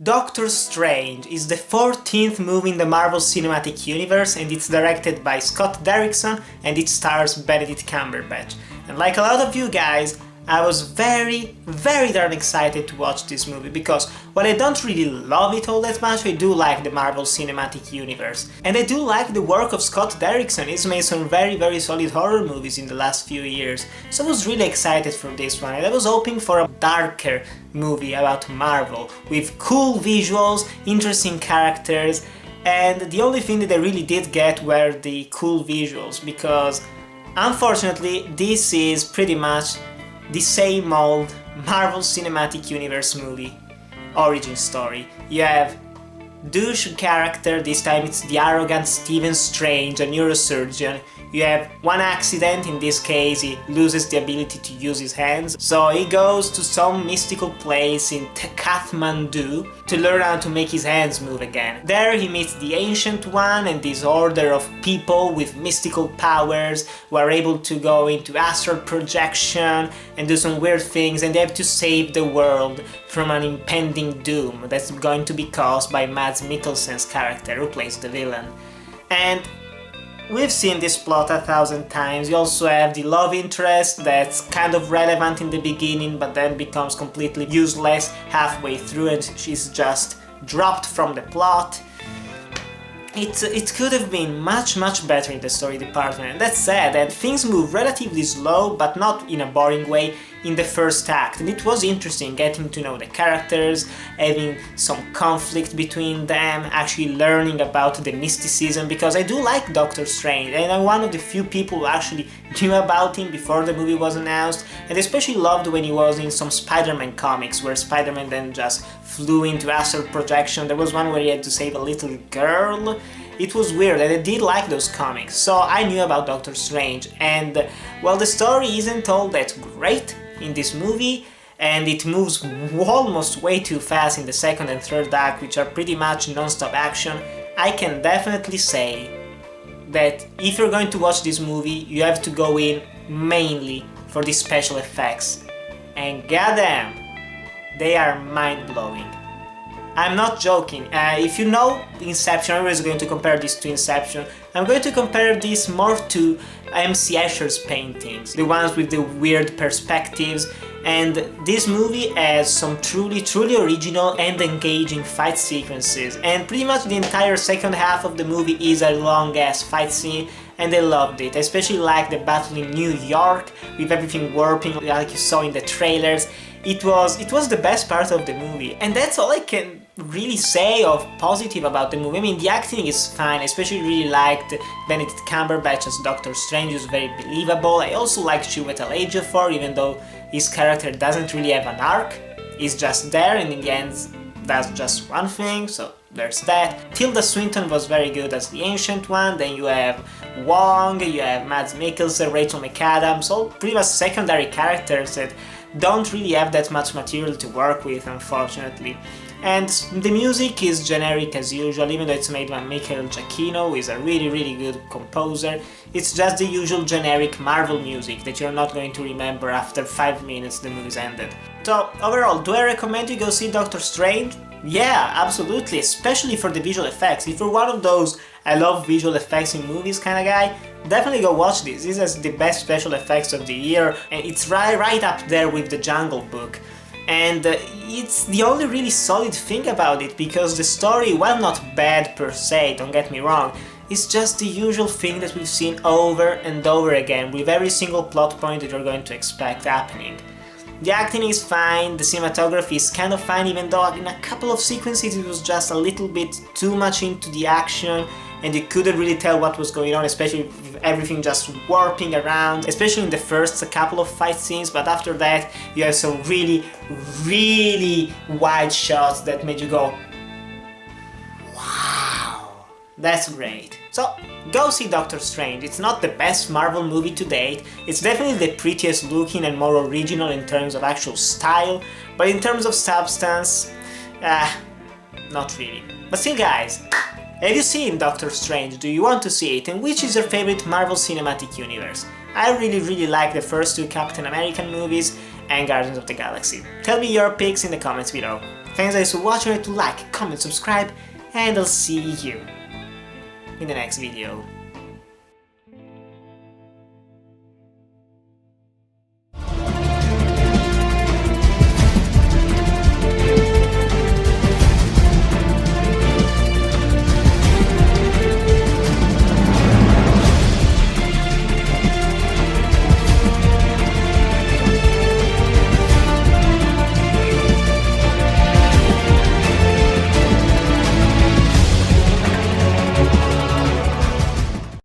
Doctor Strange is the 14th movie in the Marvel Cinematic Universe, and it's directed by Scott Derrickson and it stars Benedict Cumberbatch. And like a lot of you guys, I was very darn excited to watch this movie because while I don't really love it all that much, I do like the Marvel Cinematic Universe. And I do like the work of Scott Derrickson. He's made some very solid horror movies in the last few years. So I was really excited for this one, and I was hoping for a darker movie about Marvel with cool visuals, interesting characters, and the only thing that I really did get were the cool visuals, because unfortunately this is pretty much the same old Marvel Cinematic Universe movie origin story. You have douche character, this time it's the arrogant Stephen Strange, a neurosurgeon. You have one accident, in this case he loses the ability to use his hands, so he goes to some mystical place in Kathmandu to learn how to make his hands move again. There he meets the Ancient One and this order of people with mystical powers who are able to go into astral projection and do some weird things, and they have to save the world from an impending doom that's going to be caused by Mads Mikkelsen's character, who plays the villain. And we've seen this plot 1,000 times. You also have the love interest that's kind of relevant in the beginning but then becomes completely useless halfway through and she's just dropped from the plot. It could have been much better in the story department, and that's sad, and things move relatively slow but not in a boring way in the first act, and it was interesting getting to know the characters, having some conflict between them, actually learning about the mysticism, because I do like Doctor Strange and I'm one of the few people who actually knew about him before the movie was announced, and especially loved when he was in some Spider-Man comics where Spider-Man then just flew into astral projection. There was one where he had to save a little girl. It was weird, and I did like those comics, so I knew about Doctor Strange, and well, the story isn't all that great in this movie, and it moves almost way too fast in the second and third act, which are pretty much non-stop action. I can definitely say that if you're going to watch this movie, you have to go in mainly for the special effects, and goddamn, they are mind-blowing. I'm not joking. If you know Inception, I'm always going to compare this to Inception. I'm going to compare this more to M.C. Escher's paintings, the ones with the weird perspectives, and this movie has some truly original and engaging fight sequences, and pretty much the entire second half of the movie is a long-ass fight scene, and I loved it. I especially liked the battle in New York, with everything warping like you saw in the trailers. It was the best part of the movie, and that's all I can really say of positive about the movie. I mean, the acting is fine. I especially really liked Benedict Cumberbatch as Doctor Strange, who's very believable. I also liked Chiwetel Ejiofor, even though his character doesn't really have an arc. He's just there, and in the end does just one thing, so there's that. Tilda Swinton was very good as the Ancient One. Then you have Wong, you have Mads Mikkelsen, Rachel McAdams, all pretty much secondary characters that don't really have that much material to work with, unfortunately. And the music is generic as usual, even though it's made by Mikkelsen, who is a really good composer. It's just the usual generic Marvel music that you're not going to remember after 5 minutes the movie's ended. So overall, do I recommend you go see Doctor Strange? Yeah, absolutely, especially for the visual effects. If you're one of those I love visual effects in movies kind of guy, definitely go watch this. This has the best special effects of the year, and it's right up there with The Jungle Book. And it's the only really solid thing about it, because the story, while not bad per se, don't get me wrong, it's just the usual thing that we've seen over and over again, with every single plot point that you're going to expect happening. The acting is fine, the cinematography is kind of fine, even though in a couple of sequences it was just a little bit too much into the action, and you couldn't really tell what was going on, especially with everything just warping around, especially in the first couple of fight scenes, but after that you have some really wide shots that made you go, wow, that's great. So go see Doctor Strange. It's not the best Marvel movie to date, it's definitely the prettiest looking and more original in terms of actual style, but in terms of substance, not really. But still guys, have you seen Doctor Strange? Do you want to see it? And which is your favorite Marvel Cinematic Universe? I really like the first two Captain American movies, and Guardians of the Galaxy. Tell me your picks in the comments below. Thanks guys for watching, to like, comment, subscribe, and I'll see you in the next video.